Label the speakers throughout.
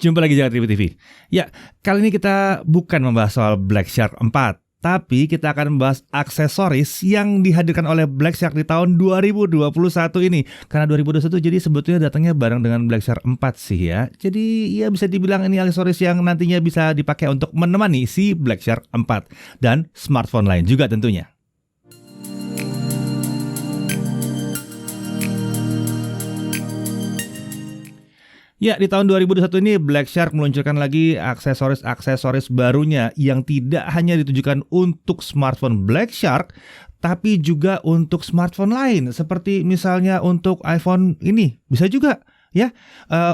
Speaker 1: Jumpa lagi Jagat Ribut TV. Ya, kali ini kita bukan membahas soal Black Shark 4, tapi kita akan membahas aksesoris yang dihadirkan oleh Black Shark di tahun 2021 ini. Karena 2021 jadi sebetulnya datangnya bareng dengan Black Shark 4 sih ya. Jadi ya bisa dibilang ini aksesoris yang nantinya bisa dipakai untuk menemani si Black Shark 4 dan smartphone lain juga tentunya. Ya, di tahun 2021 ini Black Shark meluncurkan lagi aksesoris-aksesoris barunya yang tidak hanya ditujukan untuk smartphone Black Shark, tapi juga untuk smartphone lain. Seperti misalnya untuk iPhone ini, bisa juga. Ya,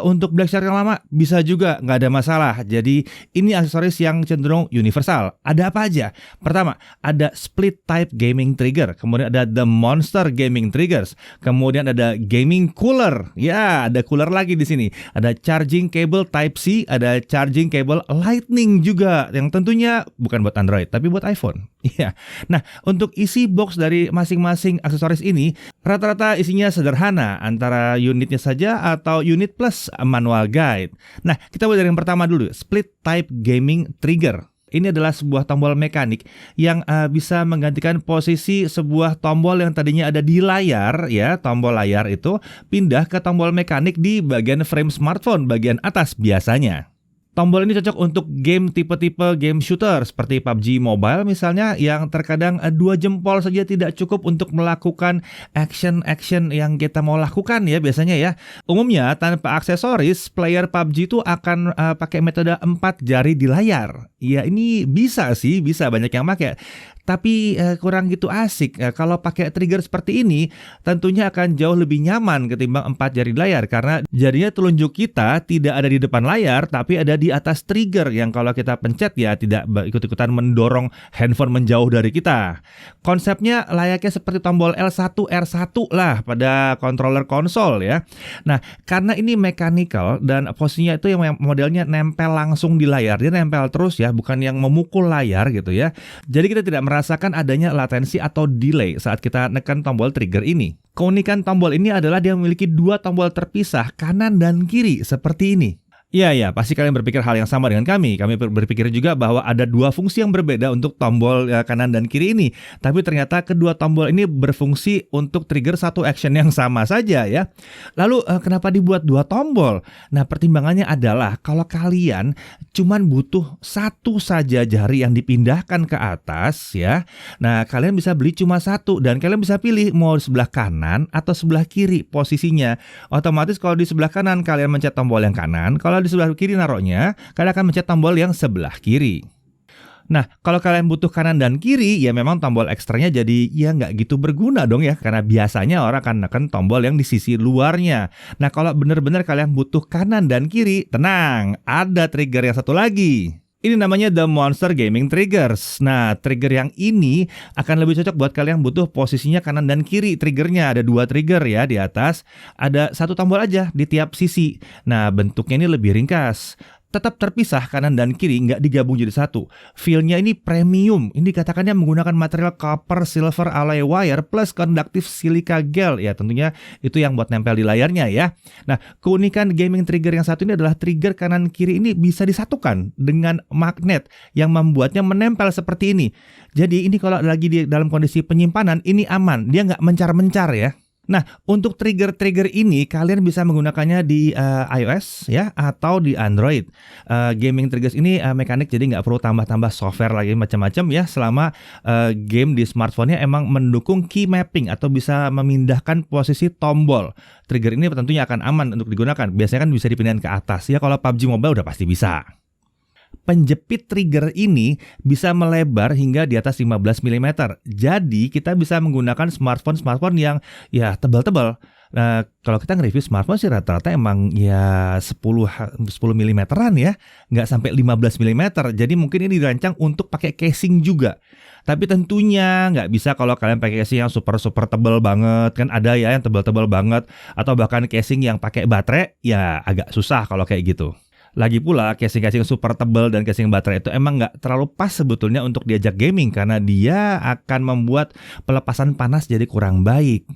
Speaker 1: untuk Black Shark yang lama bisa juga, nggak ada masalah. Jadi ini aksesoris yang cenderung universal. Ada apa aja? Pertama, ada split type gaming trigger. Kemudian ada the monster gaming triggers. Kemudian ada gaming cooler. Ya, ada cooler lagi di sini. Ada charging cable Type C. Ada charging cable Lightning juga. Yang tentunya bukan buat Android, tapi buat iPhone. Ya. Nah, untuk isi box dari masing-masing aksesoris ini rata-rata isinya sederhana, antara unitnya saja atau unit plus manual guide. Nah, kita mulai dari yang pertama dulu, split type gaming trigger. Ini adalah sebuah tombol mekanik yang bisa menggantikan posisi sebuah tombol yang tadinya ada di layar, ya, tombol layar itu pindah ke tombol mekanik di bagian frame smartphone bagian atas biasanya. Tombol ini cocok untuk game tipe-tipe game shooter seperti PUBG Mobile misalnya, yang terkadang 2 jempol saja tidak cukup untuk melakukan action-action yang kita mau lakukan ya biasanya ya. Umumnya tanpa aksesoris, player PUBG itu akan pakai metode 4 jari di layar. Ya ini bisa sih, bisa banyak yang pakai. Tapi kurang gitu asik. Kalau pakai trigger seperti ini, tentunya akan jauh lebih nyaman ketimbang 4 jari di layar. Karena jadinya telunjuk kita tidak ada di depan layar, tapi ada di atas trigger yang kalau kita pencet ya tidak ikut-ikutan mendorong handphone menjauh dari kita. Konsepnya layaknya seperti tombol L1, R1 lah pada controller konsol ya. Nah, karena ini mechanical dan posisinya itu yang modelnya nempel langsung di layar. Dia nempel terus ya, bukan yang memukul layar gitu ya. Jadi kita tidak merasakan adanya latensi atau delay saat kita nekan tombol trigger ini. Keunikan tombol ini adalah dia memiliki 2 tombol terpisah kanan dan kiri seperti ini. Iya, pasti kalian berpikir hal yang sama dengan kami. Kami berpikir juga bahwa ada 2 fungsi yang berbeda untuk tombol kanan dan kiri ini. Tapi ternyata kedua tombol ini berfungsi untuk trigger satu action yang sama saja ya. Lalu kenapa dibuat 2 tombol? Nah, pertimbangannya adalah kalau kalian cuman butuh satu saja jari yang dipindahkan ke atas ya. Nah, kalian bisa beli cuma satu dan kalian bisa pilih mau di sebelah kanan atau sebelah kiri posisinya. Otomatis kalau di sebelah kanan kalian mencet tombol yang kanan, kalau di sebelah kiri naruhnya, kalian akan mencet tombol yang sebelah kiri. Nah, kalau kalian butuh kanan dan kiri, ya memang tombol ekstranya jadi ya nggak gitu berguna dong ya, karena biasanya orang akan menekan tombol yang di sisi luarnya. Nah, kalau benar-benar kalian butuh kanan dan kiri, tenang, ada trigger yang satu lagi. Ini namanya The Monster Gaming Triggers. Nah, trigger yang ini akan lebih cocok buat kalian yang butuh posisinya kanan dan kiri. Triggernya ada 2 trigger ya di atas. Ada 1 tombol aja di tiap sisi. Nah, bentuknya ini lebih ringkas. Tetap terpisah kanan dan kiri, nggak digabung jadi satu. Feel-nya ini premium. Ini dikatakannya menggunakan material copper silver alloy wire plus conductive silica gel. Ya tentunya itu yang buat nempel di layarnya ya. Nah, keunikan gaming trigger yang satu ini adalah trigger kanan kiri ini bisa disatukan dengan magnet yang membuatnya menempel seperti ini. Jadi ini kalau lagi di dalam kondisi penyimpanan ini aman. Dia nggak mencar-mencar ya. Nah, untuk trigger-trigger ini kalian bisa menggunakannya di iOS ya atau di Android. Gaming triggers ini mekanik, jadi nggak perlu tambah-tambah software lagi macam-macam ya. Selama game di smartphone-nya emang mendukung key mapping atau bisa memindahkan posisi tombol. Trigger ini tentunya akan aman untuk digunakan. Biasanya kan bisa dipindahin ke atas ya. Kalau PUBG Mobile udah pasti bisa. Penjepit trigger ini bisa melebar hingga di atas 15 mm. Jadi kita bisa menggunakan smartphone yang ya tebal-tebal. Nah, kalau kita nge-review smartphone sih rata-rata emang ya 10 mm-an ya, nggak sampai 15 mm. Jadi mungkin ini dirancang untuk pakai casing juga. Tapi tentunya nggak bisa kalau kalian pakai casing yang super tebal banget. Kan ada ya yang tebal-tebal banget. Atau bahkan casing yang pakai baterai, ya agak susah kalau kayak gitu. Lagi pula casing-casing super tebal dan casing baterai itu emang nggak terlalu pas sebetulnya untuk diajak gaming karena dia akan membuat pelepasan panas jadi kurang baik.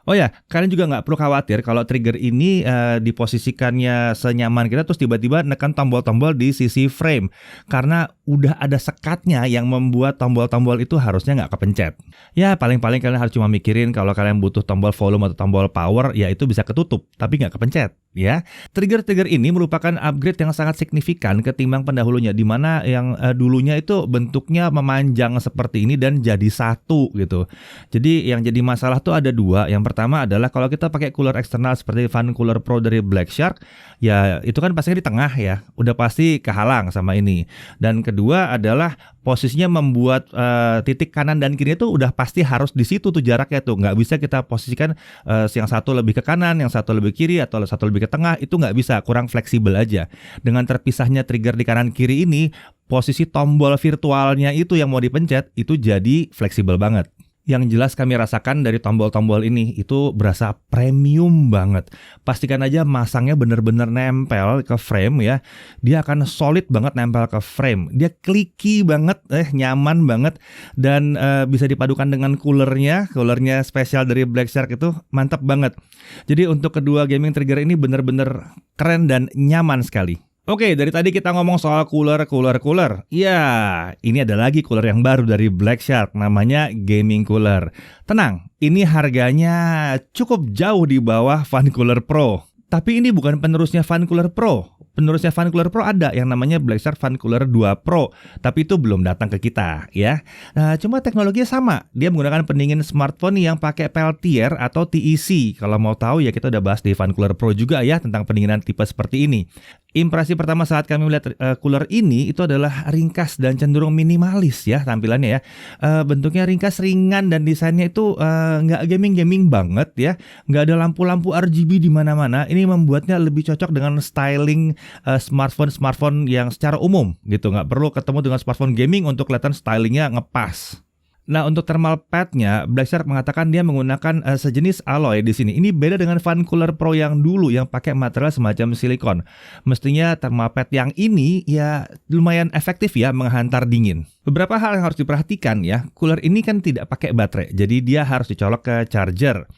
Speaker 1: Oh ya, kalian juga nggak perlu khawatir kalau trigger ini diposisikannya senyaman kita terus tiba-tiba nekan tombol-tombol di sisi frame. Karena udah ada sekatnya yang membuat tombol-tombol itu harusnya nggak kepencet. Ya paling-paling kalian harus cuma mikirin kalau kalian butuh tombol volume atau tombol power, ya itu bisa ketutup, tapi nggak kepencet. Ya, trigger-trigger ini merupakan upgrade yang sangat signifikan ketimbang pendahulunya, di mana yang dulunya itu bentuknya memanjang seperti ini dan jadi satu gitu. Jadi yang jadi masalah tuh ada dua. Yang pertama adalah kalau kita pakai cooler eksternal seperti Fan Cooler Pro dari Black Shark, ya itu kan pastinya di tengah ya, udah pasti kehalang sama ini. Dan kedua adalah posisinya membuat titik kanan dan kiri itu udah pasti harus di situ tuh jaraknya tuh, nggak bisa kita posisikan yang satu lebih ke kanan, yang satu lebih kiri atau satu lebih ke tengah, itu nggak bisa, kurang fleksibel aja. Dengan terpisahnya trigger di kanan kiri ini, posisi tombol virtualnya itu yang mau dipencet itu jadi fleksibel banget. Yang jelas kami rasakan dari tombol-tombol ini itu berasa premium banget. Pastikan aja masangnya bener-bener nempel ke frame ya. Dia akan solid banget nempel ke frame. Dia clicky banget, nyaman banget. Dan bisa dipadukan dengan coolernya spesial dari Black Shark itu mantap banget. Jadi untuk kedua gaming trigger ini bener-bener keren dan nyaman sekali. Oke, dari tadi kita ngomong soal cooler. Ya, ini ada lagi cooler yang baru dari Black Shark, namanya Gaming Cooler. Tenang, ini harganya cukup jauh di bawah Fan Cooler Pro. Tapi ini bukan penerusnya Fan Cooler Pro. Penerusnya Fan Cooler Pro ada yang namanya Black Shark Fan Cooler 2 Pro, tapi itu belum datang ke kita ya. Nah, cuma teknologinya sama. Dia menggunakan pendingin smartphone yang pakai Peltier atau TEC. Kalau mau tahu ya kita udah bahas di Fan Cooler Pro juga ya tentang pendinginan tipe seperti ini. Impresi pertama saat kami melihat cooler ini itu adalah ringkas dan cenderung minimalis ya tampilannya ya. Bentuknya ringkas, ringan dan desainnya itu nggak gaming banget ya. Nggak ada lampu-lampu RGB di mana-mana. Ini membuatnya lebih cocok dengan styling smartphone yang secara umum gitu. Nggak perlu ketemu dengan smartphone gaming untuk kelihatan stylingnya ngepas. Nah, untuk thermal padnya, Black Shark mengatakan dia menggunakan sejenis alloy di sini. Ini beda dengan Fan Cooler Pro yang dulu yang pakai material semacam silikon. Mestinya thermal pad yang ini ya lumayan efektif ya menghantar dingin. Beberapa hal yang harus diperhatikan ya. Cooler ini kan tidak pakai baterai, jadi dia harus dicolok ke charger.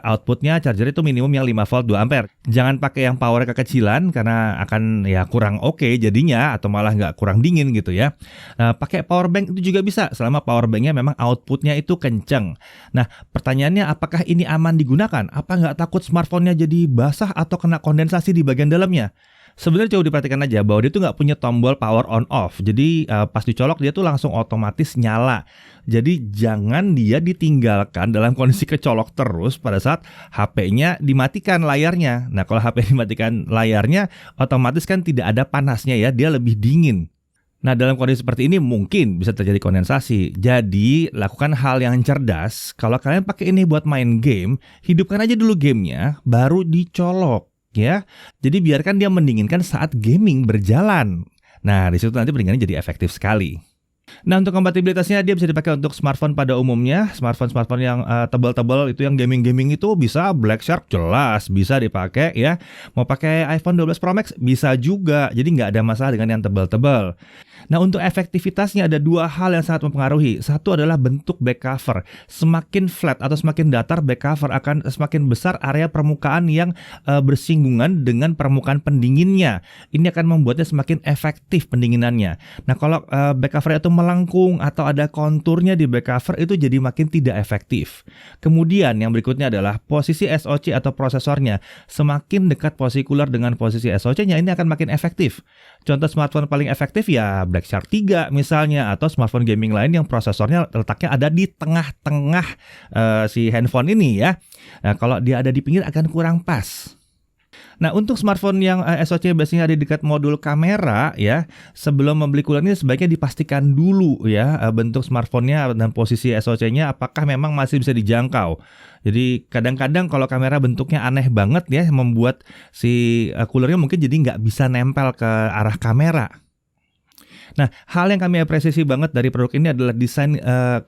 Speaker 1: Outputnya charger itu minimum yang 5 volt 2 ampere. Jangan pakai yang power kekecilan karena akan ya kurang oke jadinya atau malah nggak kurang dingin gitu ya. Pakai power bank itu juga bisa selama power banknya memang outputnya itu kenceng. Nah pertanyaannya apakah ini aman digunakan? Apa nggak takut smartphone-nya jadi basah atau kena kondensasi di bagian dalamnya? Sebenarnya coba diperhatikan aja bahwa dia tuh nggak punya tombol power on off. Jadi pas dicolok dia tuh langsung otomatis nyala. Jadi jangan dia ditinggalkan dalam kondisi kecolok terus pada saat HP-nya dimatikan layarnya. Nah kalau HP dimatikan layarnya otomatis kan tidak ada panasnya ya, dia lebih dingin. Nah dalam kondisi seperti ini mungkin bisa terjadi kondensasi. Jadi lakukan hal yang cerdas. Kalau kalian pakai ini buat main game, hidupkan aja dulu gamenya baru dicolok. Ya, jadi biarkan dia mendinginkan saat gaming berjalan. Nah, di situ nanti pendinginannya jadi efektif sekali. Nah, untuk kompatibilitasnya dia bisa dipakai untuk smartphone pada umumnya. Smartphone yang tebal-tebal itu yang gaming itu bisa. Black Shark jelas bisa dipakai ya. Mau pakai iPhone 12 Pro Max bisa juga. Jadi nggak ada masalah dengan yang tebal-tebal. Nah, untuk efektivitasnya ada dua hal yang sangat mempengaruhi. Satu adalah bentuk back cover. Semakin flat atau semakin datar back cover akan semakin besar area permukaan yang bersinggungan dengan permukaan pendinginnya. Ini akan membuatnya semakin efektif pendinginannya. Nah, kalau back cover itu melengkung atau ada konturnya di back cover itu jadi makin tidak efektif. Kemudian yang berikutnya adalah posisi SoC atau prosesornya. Semakin dekat posisi cooler dengan posisi SoC-nya ini akan makin efektif. Contoh smartphone paling efektif ya Black Shark 3 misalnya, atau smartphone gaming lain yang prosesornya letaknya ada di tengah-tengah si handphone ini ya. Nah, kalau dia ada di pinggir akan kurang pas. Nah, untuk smartphone yang SoC biasanya ada di dekat modul kamera ya, sebelum membeli cooler ini sebaiknya dipastikan dulu ya bentuk smartphone-nya dan posisi SoC-nya apakah memang masih bisa dijangkau. Jadi kadang-kadang kalau kamera bentuknya aneh banget ya, membuat si coolernya mungkin jadi nggak bisa nempel ke arah kamera. Nah, hal yang kami apresiasi banget dari produk ini adalah desain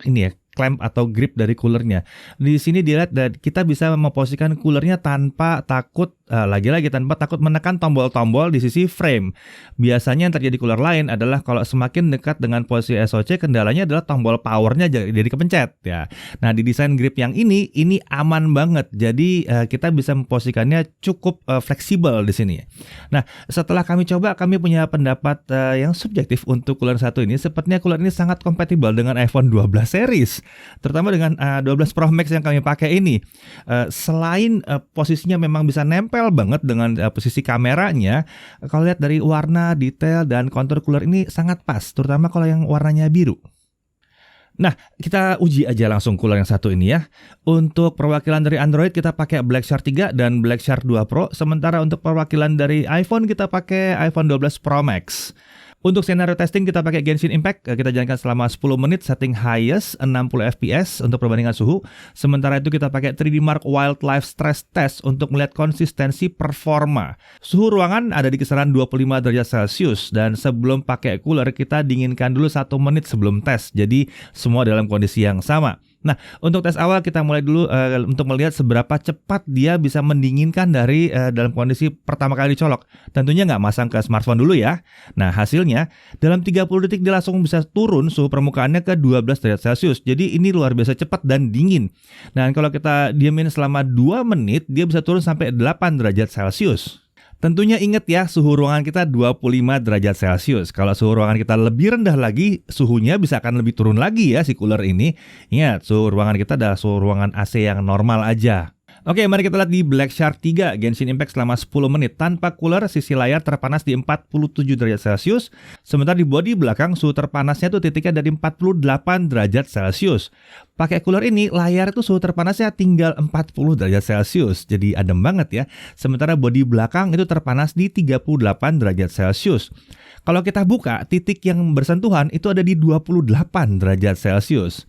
Speaker 1: ini ya, clamp atau grip dari coolernya. Di sini dilihat dan kita bisa memposisikan coolernya tanpa takut lagi-lagi tanpa takut menekan tombol-tombol di sisi frame. Biasanya yang terjadi cooler lain adalah kalau semakin dekat dengan posisi SOC, kendalanya adalah tombol powernya jadi kepencet ya. Nah, di desain grip yang ini aman banget. Jadi kita bisa memposisikannya cukup fleksibel di sini. Nah, setelah kami coba, kami punya pendapat yang subjektif untuk cooler satu ini. Sepertinya cooler ini sangat kompatibel dengan iPhone 12 series, terutama dengan 12 Pro Max yang kami pakai ini. Selain posisinya memang bisa nempel banget dengan posisi kameranya, kalau lihat dari warna, detail, dan kontur cooler ini sangat pas, terutama kalau yang warnanya biru. Nah, kita uji aja langsung cooler yang satu ini ya. Untuk perwakilan dari Android kita pakai Black Shark 3 dan Black Shark 2 Pro, sementara untuk perwakilan dari iPhone kita pakai iPhone 12 Pro Max. Untuk scenario testing kita pakai Genshin Impact, kita jalankan selama 10 menit, setting highest 60 fps untuk perbandingan suhu. Sementara itu kita pakai 3D Mark Wildlife Stress Test untuk melihat konsistensi performa. Suhu ruangan ada di kisaran 25 derajat Celcius, dan sebelum pakai cooler kita dinginkan dulu 1 menit sebelum tes. Jadi semua dalam kondisi yang sama. Nah, untuk tes awal kita mulai dulu untuk melihat seberapa cepat dia bisa mendinginkan dari dalam kondisi pertama kali dicolok. Tentunya nggak masang ke smartphone dulu ya. Nah, hasilnya dalam 30 detik dia langsung bisa turun suhu permukaannya ke 12 derajat Celcius. Jadi ini luar biasa cepat dan dingin. Nah, kalau kita diamin selama 2 menit, dia bisa turun sampai 8 derajat Celcius. Tentunya ingat ya, suhu ruangan kita 25 derajat Celcius. Kalau suhu ruangan kita lebih rendah lagi, suhunya bisa akan lebih turun lagi ya si cooler ini. Ingat, suhu ruangan kita adalah suhu ruangan AC yang normal aja. Oke, mari kita lihat di Black Shark 3 Genshin Impact selama 10 menit. Tanpa cooler, sisi layar terpanas di 47 derajat Celcius. Sementara di bodi belakang, suhu terpanasnya tuh titiknya dari 48 derajat Celcius. Pakai cooler ini, layar itu suhu terpanasnya tinggal 40 derajat Celcius. Jadi adem banget ya. Sementara bodi belakang itu terpanas di 38 derajat Celcius. Kalau kita buka, titik yang bersentuhan itu ada di 28 derajat Celcius.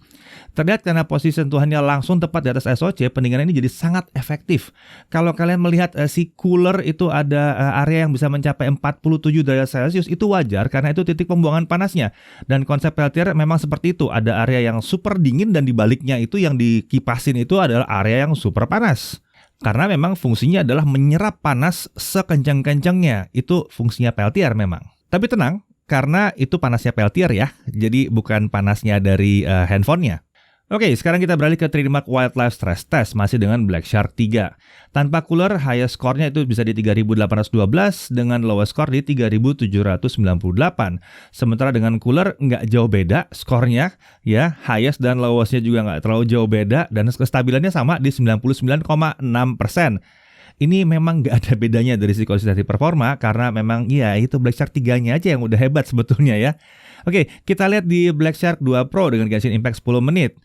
Speaker 1: Terlihat karena posisi sentuhannya langsung tepat di atas SOC, pendinginan ini jadi sangat efektif. Kalau kalian melihat si cooler itu ada area yang bisa mencapai 47 derajat Celcius, itu wajar karena itu titik pembuangan panasnya. Dan konsep Peltier memang seperti itu, ada area yang super dingin dan di baliknya itu yang dikipasin itu adalah area yang super panas. Karena memang fungsinya adalah menyerap panas sekencang-kencangnya. Itu fungsinya Peltier memang. Tapi tenang, karena itu panasnya Peltier ya, jadi bukan panasnya dari handphonenya. Oke, sekarang kita beralih ke 3D Mark Wildlife Stress Test, masih dengan Black Shark 3. Tanpa cooler, highest score-nya itu bisa di 3812, dengan lowest score di 3798. Sementara dengan cooler nggak jauh beda skornya, ya, highest dan lowest-nya juga nggak terlalu jauh beda, dan kestabilannya sama di 99,6%. Ini memang nggak ada bedanya dari sisi konsistensi performa, karena memang ya itu Black Shark 3-nya aja yang udah hebat sebetulnya ya. Oke, kita lihat di Black Shark 2 Pro dengan Genshin Impact 10 menit.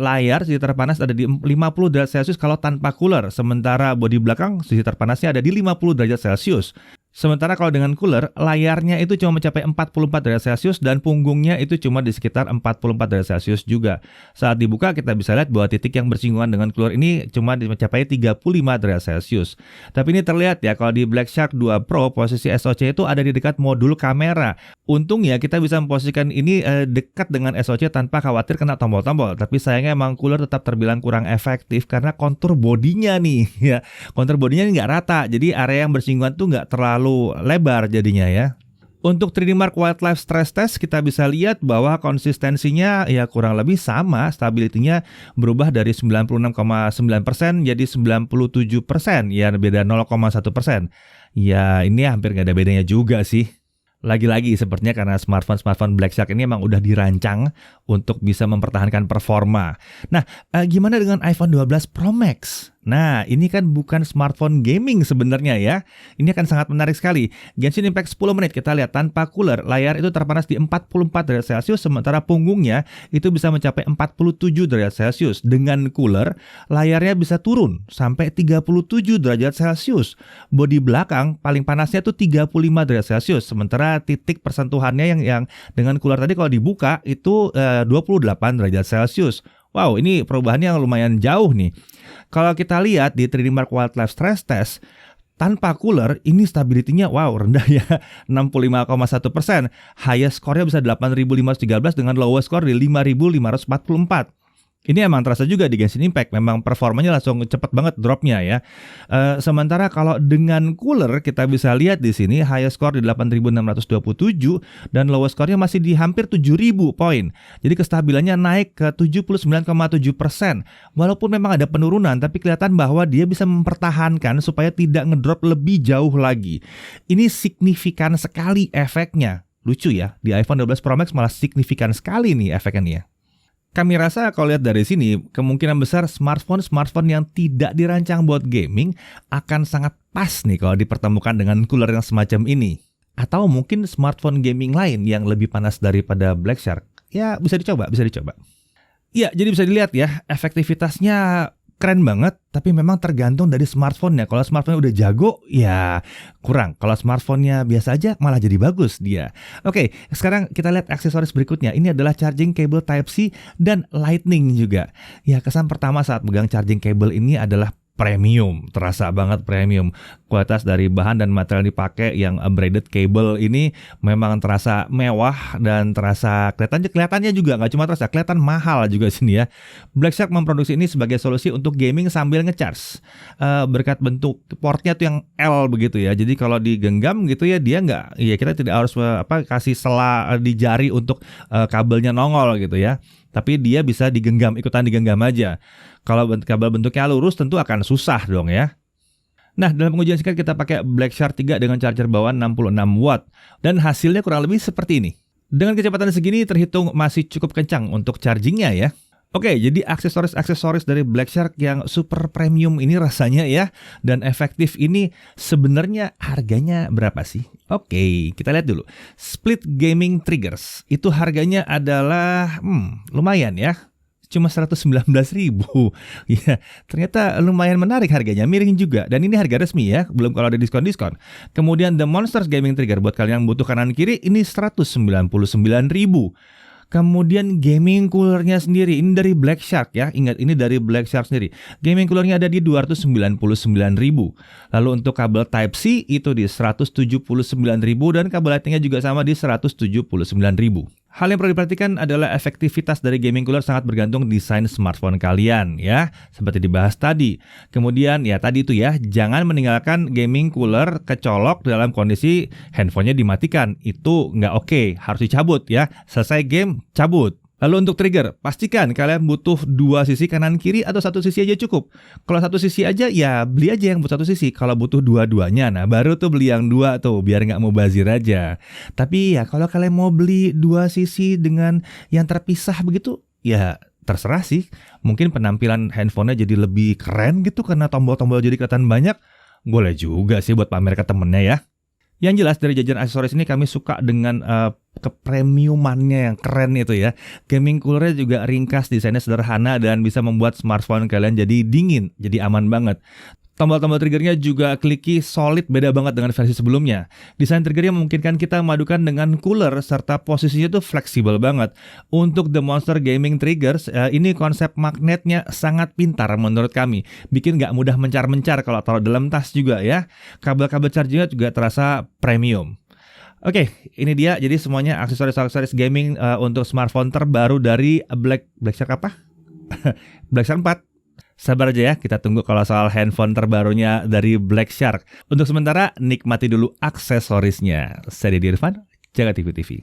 Speaker 1: Layar sisi terpanas ada di 50 derajat Celcius kalau tanpa cooler. Sementara bodi belakang sisi terpanasnya ada di 50 derajat Celcius. Sementara kalau dengan cooler, layarnya itu cuma mencapai 44 derajat Celcius dan punggungnya itu cuma di sekitar 44 derajat Celcius juga. Saat dibuka kita bisa lihat bahwa titik yang bersinggungan dengan cooler ini cuma mencapai 35 derajat Celcius. Tapi ini terlihat ya, kalau di Black Shark 2 Pro posisi SOC itu ada di dekat modul kamera. Untungnya kita bisa memposisikan ini dekat dengan SOC tanpa khawatir kena tombol-tombol. Tapi sayangnya emang cooler tetap terbilang kurang efektif karena kontur bodinya nih ya. Kontur bodinya ini nggak rata, jadi area yang bersinggungan tuh nggak terlalu lebar jadinya ya. Untuk 3D Mark Wildlife Stress Test kita bisa lihat bahwa konsistensinya ya kurang lebih sama, stability-nya berubah dari 96,9% jadi 97%, ya beda 0,1%. Ya ini hampir nggak ada bedanya juga sih. Lagi-lagi sepertinya karena smartphone Black Shark ini emang udah dirancang untuk bisa mempertahankan performa. Nah, gimana dengan iPhone 12 Pro Max? Nah, ini kan bukan smartphone gaming sebenarnya ya. Ini akan sangat menarik sekali. Genshin Impact 10 menit kita lihat tanpa cooler, layar itu terpanas di 44 derajat Celcius, sementara punggungnya itu bisa mencapai 47 derajat Celcius. Dengan cooler, layarnya bisa turun sampai 37 derajat Celcius. Bodi belakang paling panasnya itu 35 derajat Celcius, sementara titik persentuhannya yang dengan cooler tadi kalau dibuka itu 28 derajat Celcius. Wow, ini perubahannya yang lumayan jauh nih. Kalau kita lihat di 3D Mark Wildlife Stress Test, tanpa cooler ini stability-nya wow rendah ya, 65,1%. Highest score-nya bisa 8.513 dengan lowest score di 5.544. Ini emang terasa juga di Genshin Impact, memang performanya langsung cepet banget dropnya ya. Sementara kalau dengan cooler kita bisa lihat di sini highest score di 8.627 dan lowest score-nya masih di hampir 7.000 poin. Jadi kestabilannya naik ke 79,7%. Walaupun memang ada penurunan, tapi kelihatan bahwa dia bisa mempertahankan supaya tidak ngedrop lebih jauh lagi. Ini signifikan sekali efeknya. Lucu ya, di iPhone 12 Pro Max malah signifikan sekali nih efeknya nih ya. Kami rasa kalau lihat dari sini, kemungkinan besar smartphone yang tidak dirancang buat gaming akan sangat pas nih kalau dipertemukan dengan cooler yang semacam ini. Atau mungkin smartphone gaming lain yang lebih panas daripada Black Shark. Ya bisa dicoba. Ya, jadi bisa dilihat ya, efektivitasnya keren banget, tapi memang tergantung dari smartphone-nya. Kalau smartphone-nya udah jago, ya kurang. Kalau smartphone-nya biasa aja, malah jadi bagus dia. Oke, sekarang kita lihat aksesoris berikutnya. Ini adalah charging cable Type-C dan Lightning juga. Ya, kesan pertama saat pegang charging cable ini adalah premium, terasa banget premium. Kualitas dari bahan dan material dipakai yang braided cable ini memang terasa mewah dan terasa kelihatannya juga nggak cuma terasa, kelihatan mahal juga sini ya. Black Shark memproduksi ini sebagai solusi untuk gaming sambil ngecharge. Berkat bentuk portnya tuh yang L begitu ya. Jadi kalau digenggam gitu ya dia nggak, ya kita tidak harus kasih sela di jari untuk kabelnya nongol gitu ya. Tapi dia bisa ikutan digenggam aja. Kalau kabel bentuknya lurus tentu akan susah dong ya. Nah, dalam pengujian singkat kita pakai Black Shark 3 dengan charger bawaan 66 watt. Dan hasilnya kurang lebih seperti ini. Dengan kecepatan segini terhitung masih cukup kencang untuk chargingnya ya. Oke, jadi aksesoris dari Black Shark yang super premium ini rasanya ya, dan efektif ini sebenarnya harganya berapa sih? Oke, kita lihat dulu. Split Gaming Triggers, itu harganya adalah lumayan ya. Cuma 119.000. Ya, ternyata lumayan menarik harganya, miring juga. Dan ini harga resmi ya, belum kalau ada diskon-diskon. Kemudian The Monsters Gaming Trigger buat kalian yang butuh kanan kiri ini 199.000. Kemudian gaming coolernya sendiri, ini dari Black Shark ya. Ingat, ini dari Black Shark sendiri. Gaming coolernya ada di 299.000. Lalu untuk kabel Type-C itu di 179.000 dan kabel Lightning-nya juga sama di 179.000. Hal yang perlu diperhatikan adalah efektivitas dari gaming cooler sangat bergantung desain smartphone kalian ya, seperti dibahas tadi. Kemudian ya tadi itu ya, jangan meninggalkan gaming cooler kecolok dalam kondisi handphonenya dimatikan. Itu nggak oke, harus dicabut ya. Selesai game, cabut. Lalu untuk trigger, pastikan kalian butuh dua sisi kanan kiri atau satu sisi aja cukup. Kalau satu sisi aja ya beli aja yang buat satu sisi. Kalau butuh dua-duanya, nah baru tuh beli yang dua tuh biar nggak mubazir aja. Tapi ya kalau kalian mau beli dua sisi dengan yang terpisah begitu, ya terserah sih. Mungkin penampilan handphonenya jadi lebih keren gitu karena tombol-tombol jadi kelihatan banyak. Boleh juga sih buat pamer ke temennya ya. Yang jelas dari jajaran aksesoris ini kami suka dengan kepremiumannya yang keren itu ya. Gaming coolernya juga ringkas, desainnya sederhana dan bisa membuat smartphone kalian jadi dingin, jadi aman banget. Tombol-tombol triggernya juga clicky, solid, beda banget dengan versi sebelumnya. Desain triggernya memungkinkan kita memadukan dengan cooler serta posisinya tuh fleksibel banget. Untuk The Monster Gaming Triggers, ini konsep magnetnya sangat pintar menurut kami. Bikin nggak mudah mencar-mencar kalau taruh dalam tas juga ya. Kabel-kabel chargingnya juga terasa premium. Oke, ini dia. Jadi semuanya aksesoris gaming untuk smartphone terbaru dari Black Shark apa? Black Shark 4. Sabar aja ya, kita tunggu kalau soal handphone terbarunya dari Black Shark. Untuk sementara, nikmati dulu aksesorisnya. Saya Deddy Irfan, Jaga TV TV.